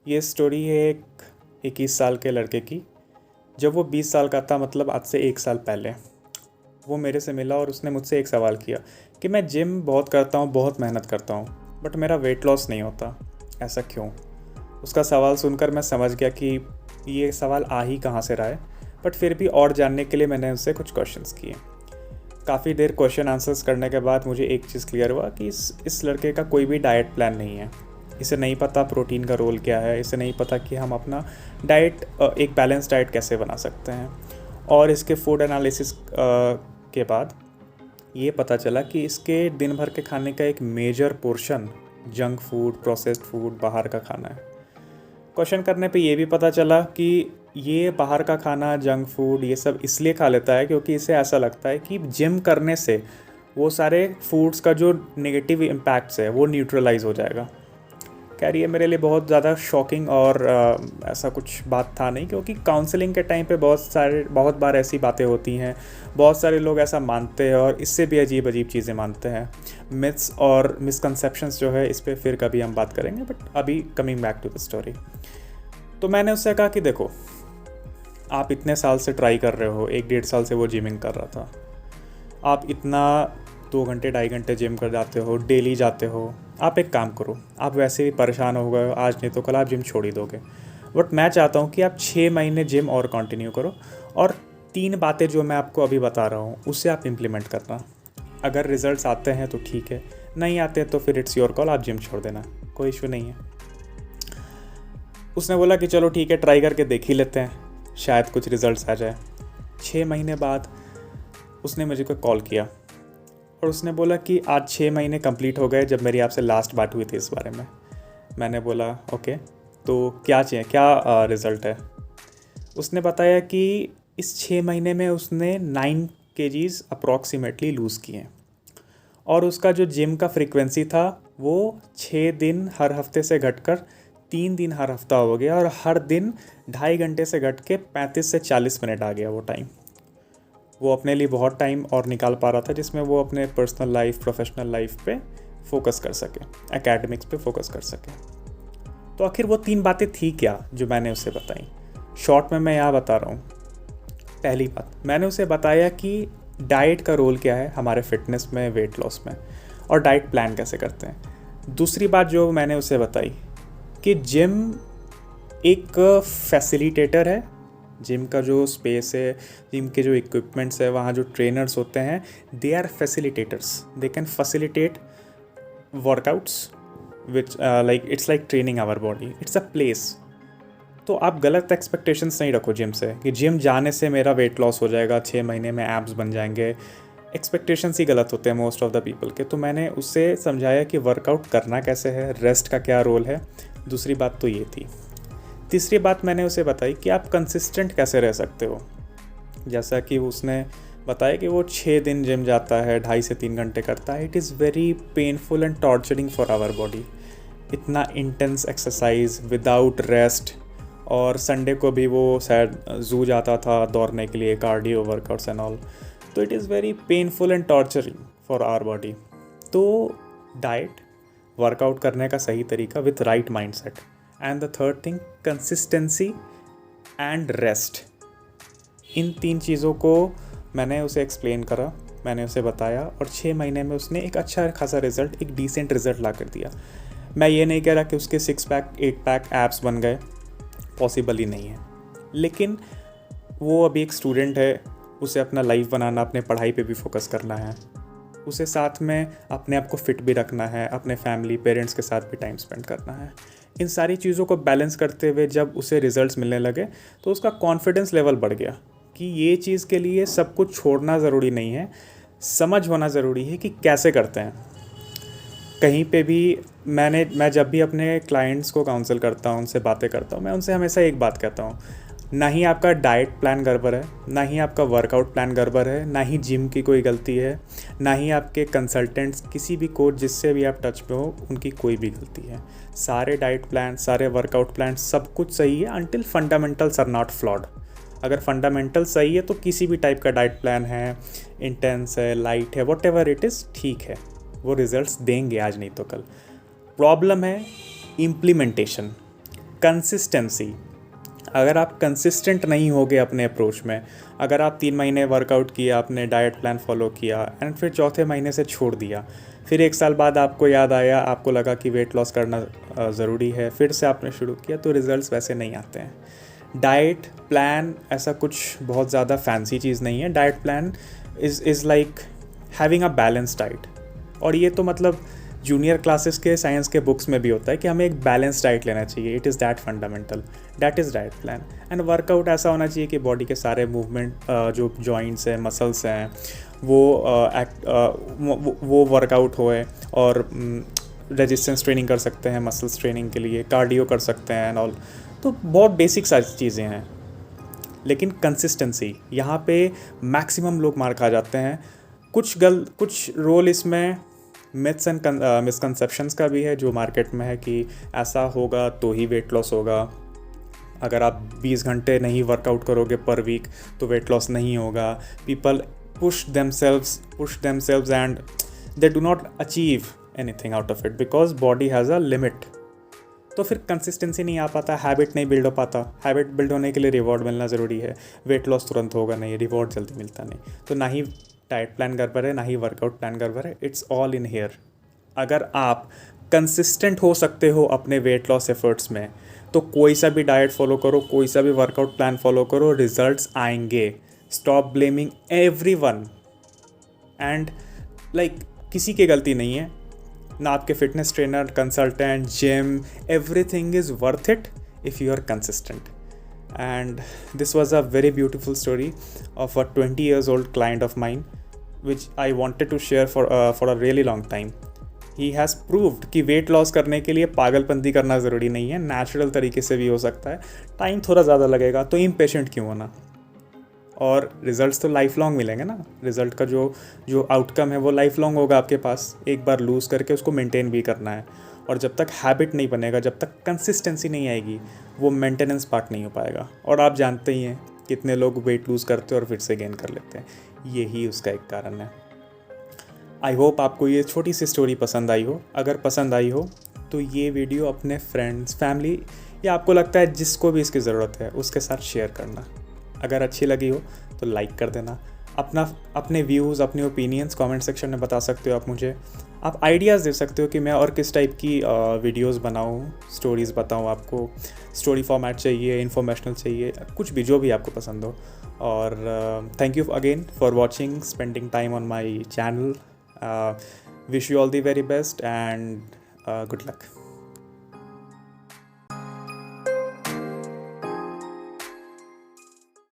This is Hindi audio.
ये स्टोरी है एक 21 साल के लड़के की। जब वो 20 साल का था, मतलब आज से 1 साल पहले, वो मेरे से मिला और उसने मुझसे एक सवाल किया कि मैं जिम बहुत करता हूँ, बहुत मेहनत करता हूँ, बट मेरा वेट लॉस नहीं होता, ऐसा क्यों। उसका सवाल सुनकर मैं समझ गया कि ये सवाल आ ही कहाँ से रहा है। बट फिर भी और जानने के लिए मैंने उससे कुछ क्वेश्चंस किए। काफ़ी देर क्वेश्चन आंसर्स करने के बाद मुझे एक चीज़ क्लियर हुआ कि इस लड़के का कोई भी डाइट प्लान नहीं है। इसे नहीं पता प्रोटीन का रोल क्या है, इसे नहीं पता कि हम अपना डाइट एक बैलेंस डाइट कैसे बना सकते हैं। और इसके फूड एनालिसिस के बाद ये पता चला कि इसके दिन भर के खाने का एक major portion junk food, processed food, बाहर का खाना है। क्वेश्चन करने पे ये भी पता चला कि ये बाहर का खाना, जंक फूड, ये सब इसलिए खा लेता है क्योंकि इसे ऐसा लगता है कि जिम करने से वो सारे फूड्स का जो नेगेटिव इम्पैक्ट्स है वो न्यूट्रलाइज हो जाएगा। खैर, ये मेरे लिए बहुत ज़्यादा शॉकिंग और ऐसा कुछ बात था नहीं, क्योंकि काउंसलिंग के टाइम पे बहुत बार ऐसी बातें होती हैं। बहुत सारे लोग ऐसा मानते हैं और इससे भी अजीब अजीब चीज़ें मानते हैं। मिथ्स और मिसकंसेप्शंस जो है, इस पर फिर कभी हम बात करेंगे, बट अभी coming back to the story. तो मैंने उससे कहा कि देखो, आप इतने साल से ट्राई कर रहे हो, 1-1.5 साल से वो जिमिंग कर रहा था, आप इतना 2 घंटे 2.5 घंटे जिम कर जाते हो, डेली जाते हो। आप एक काम करो, आप वैसे भी परेशान हो गए हो, आज नहीं तो कल आप जिम छोड़ ही दोगे। बट मैं चाहता हूँ कि आप 6 महीने जिम और कंटिन्यू करो, और 3 बातें जो मैं आपको अभी बता रहा हूँ उससे आप इम्प्लीमेंट करना। अगर रिजल्ट्स आते हैं तो ठीक है, नहीं आते तो फिर इट्स योर कॉल, आप जिम छोड़ देना, कोई इशू नहीं है। उसने बोला कि चलो ठीक है, ट्राई करके देख ही लेते हैं, शायद कुछ रिजल्ट्स आ जाए। 6 महीने बाद उसने मुझे को कॉल किया और उसने बोला कि आज 6 महीने कंप्लीट हो गए जब मेरी आपसे लास्ट बात हुई थी इस बारे में। मैंने बोला ओके, तो क्या चाहिए, क्या रिज़ल्ट है। उसने बताया कि इस 6 महीने में उसने 9 kgs अप्रॉक्सीमेटली लूज़ किए, और उसका जो जिम का फ्रीक्वेंसी था वो 6 दिन हर हफ्ते से घटकर 3 दिन हर हफ्ता हो गया, और हर दिन 2.5 घंटे से घट के 35 से 40 मिनट आ गया वो टाइम। वो अपने लिए बहुत टाइम और निकाल पा रहा था जिसमें वो अपने पर्सनल लाइफ, प्रोफेशनल लाइफ पे फोकस कर सके, एकेडमिक्स पे फोकस कर सके। तो आखिर वो 3 बातें थी क्या जो मैंने उसे बताई। शॉर्ट में मैं यहाँ बता रहा हूँ। पहली बात, मैंने उसे बताया कि डाइट का रोल क्या है हमारे फिटनेस में, वेट लॉस में, और डाइट प्लान कैसे करते हैं। दूसरी बात जो मैंने उसे बताई कि जिम एक फैसिलिटेटर है। जिम का जो स्पेस है, जिम के जो इक्विपमेंट्स है, वहाँ जो ट्रेनर्स होते हैं, they are facilitators, they can facilitate workouts which like it's like training our body, it's a place. तो आप गलत एक्सपेक्टेशंस नहीं रखो जिम से कि जिम जाने से मेरा वेट लॉस हो जाएगा, 6 महीने में एब्स बन जाएंगे। एक्सपेक्टेशंस ही गलत होते हैं मोस्ट ऑफ द पीपल के। तो मैंने उससे समझाया कि वर्कआउट करना कैसे है, रेस्ट का क्या रोल है। दूसरी बात तो ये थी। तीसरी बात मैंने उसे बताई कि आप कंसिस्टेंट कैसे रह सकते हो। जैसा कि उसने बताया कि वो 6 दिन जिम जाता है, 2.5 से 3 घंटे करता है। It is very painful and torturing for our body, इतना इंटेंस एक्सरसाइज विदाउट रेस्ट। और संडे को भी वो शायद जू जाता था दौड़ने के लिए, कार्डियो वर्कआउट्स एंड ऑल। तो it is very painful and torturing for our body. तो डाइट, वर्कआउट करने का सही तरीका with right mindset, and the third thing consistency and rest. इन 3 चीज़ों को मैंने उसे एक्सप्लेन करा, मैंने उसे बताया, और 6 महीने में उसने एक अच्छा खासा रिज़ल्ट, एक डिसेंट रिज़ल्ट ला कर दिया। मैं ये नहीं कह रहा कि उसके 6 पैक 8 पैक एब्स बन गए, पॉसिबल ही नहीं है। लेकिन वो अभी एक स्टूडेंट है, उसे अपना लाइफ बनाना, अपने पढ़ाई पे भी फोकस करना है, उसे साथ में अपने आप को फिट भी रखना है, अपने फैमिली, पेरेंट्स के साथ भी टाइम स्पेंड करना है। इन सारी चीज़ों को बैलेंस करते हुए जब उसे रिजल्ट्स मिलने लगे तो उसका कॉन्फिडेंस लेवल बढ़ गया कि ये चीज़ के लिए सब कुछ छोड़ना ज़रूरी नहीं है, समझ होना ज़रूरी है कि कैसे करते हैं। कहीं पे भी मैं जब भी अपने क्लाइंट्स को काउंसिल करता हूँ, उनसे बातें करता हूँ, मैं उनसे हमेशा एक बात कहता हूँ, ना ही आपका डाइट प्लान गड़बड़ है, ना ही आपका वर्कआउट प्लान गड़बड़ है, ना ही जिम की कोई गलती है, ना ही आपके कंसल्टेंट्स, किसी भी कोच जिससे भी आप टच में हो, उनकी कोई भी गलती है। सारे डाइट प्लान, सारे वर्कआउट प्लान, सब कुछ सही है until fundamentals are not flawed. अगर फंडामेंटल सही है तो किसी भी टाइप का डाइट प्लान है, इंटेंस है, लाइट है, वॉट एवर इट इज़, ठीक है, वो रिजल्ट्स देंगे आज नहीं तो कल। प्रॉब्लम है इम्प्लीमेंटेशन, कंसिस्टेंसी। अगर आप कंसिस्टेंट नहीं होगे अपने अप्रोच में, अगर आप 3 महीने वर्कआउट किया, आपने डाइट प्लान फॉलो किया एंड फिर चौथे महीने से छोड़ दिया, फिर 1 साल बाद आपको याद आया, आपको लगा कि वेट लॉस करना ज़रूरी है, फिर से आपने शुरू किया, तो रिज़ल्ट्स वैसे नहीं आते हैं। डाइट प्लान ऐसा कुछ बहुत ज़्यादा फैंसी चीज़ नहीं है। Diet plan is like having a balance diet. और ये तो मतलब जूनियर क्लासेस के साइंस के बुक्स में भी होता है कि हमें एक बैलेंस डाइट लेना चाहिए। It is that fundamental, that is diet plan. And workout ऐसा होना चाहिए कि बॉडी के सारे मूवमेंट, जो जॉइंट्स हैं, मसल्स हैं, वो वर्कआउट होए। और रेजिस्टेंस ट्रेनिंग कर सकते हैं मसल्स ट्रेनिंग के लिए, कार्डियो कर सकते हैं एंड ऑल। तो बहुत बेसिक सारी चीज़ें हैं। लेकिन कंसिस्टेंसी, यहाँ पे मैक्सिमम लोग मार खा जाते हैं। कुछ रोल इसमें मिथ्स एंड मिसकंसेप्शंस का भी है जो मार्केट में है कि ऐसा होगा तो ही वेट लॉस होगा, अगर आप 20 घंटे नहीं वर्कआउट करोगे पर वीक तो वेट लॉस नहीं होगा। People push themselves and they do not achieve anything out of it because body has a limit. तो फिर कंसिस्टेंसी नहीं आ पाता, हैबिट नहीं बिल्ड हो पाता। हैबिट बिल्ड होने के लिए रिवॉर्ड मिलना ज़रूरी है। वेट लॉस तुरंत होगा नहीं, रिवॉर्ड जल्दी मिलता नहीं। तो ना ही डाइट प्लान गड़बड़ है, ना ही वर्कआउट प्लान गड़बड़ है, इट्स ऑल इन हेयर। अगर आप कंसिस्टेंट हो सकते हो अपने वेट लॉस एफर्ट्स में, तो कोई सा भी डाइट फॉलो करो, कोई सा भी वर्कआउट प्लान फॉलो करो, रिजल्ट्स आएंगे। Stop blaming everyone and like किसी की गलती नहीं है ना, आपके fitness trainer, consultant, gym, everything is worth it if you are consistent. And this was a very beautiful story of a 20 years old client of mine which I wanted to share for a really long time. He has proved कि वेट लॉस करने के लिए पागलपंती करना ज़रूरी नहीं है, नेचुरल तरीके से भी हो सकता है। टाइम थोड़ा ज़्यादा लगेगा तो इम्पेशेंट क्यों होना, और रिजल्ट्स तो लाइफ लॉन्ग मिलेंगे ना। रिजल्ट का जो आउटकम है वो लाइफ लॉन्ग होगा आपके पास। एक बार लूज़ करके उसको मेंटेन भी करना है, और जब तक हैबिट नहीं बनेगा, जब तक कंसिस्टेंसी नहीं आएगी, वो मेंटेनेंस पार्ट नहीं हो पाएगा। और आप जानते ही हैं कितने लोग वेट लूज़ करते हैं और फिर से गेन कर लेते हैं, यही उसका एक कारण है। आई होप आपको ये छोटी सी स्टोरी पसंद आई हो। अगर पसंद आई हो तो ये वीडियो अपने फ्रेंड्स, फैमिली या आपको लगता है जिसको भी इसकी ज़रूरत है उसके साथ शेयर करना। अगर अच्छी लगी हो तो लाइक कर देना। अपने व्यूज़, अपने ओपिनियंस कमेंट सेक्शन में बता सकते हो आप मुझे। आप आइडियाज़ दे सकते हो कि मैं और किस टाइप की वीडियोस बनाऊँ, स्टोरीज़ बताऊँ आपको। स्टोरी फॉर्मेट चाहिए, इन्फॉर्मेशनल चाहिए, कुछ भी, जो भी आपको पसंद हो। और thank you again for watching, spending time on my channel. Wish you all the very best and good luck.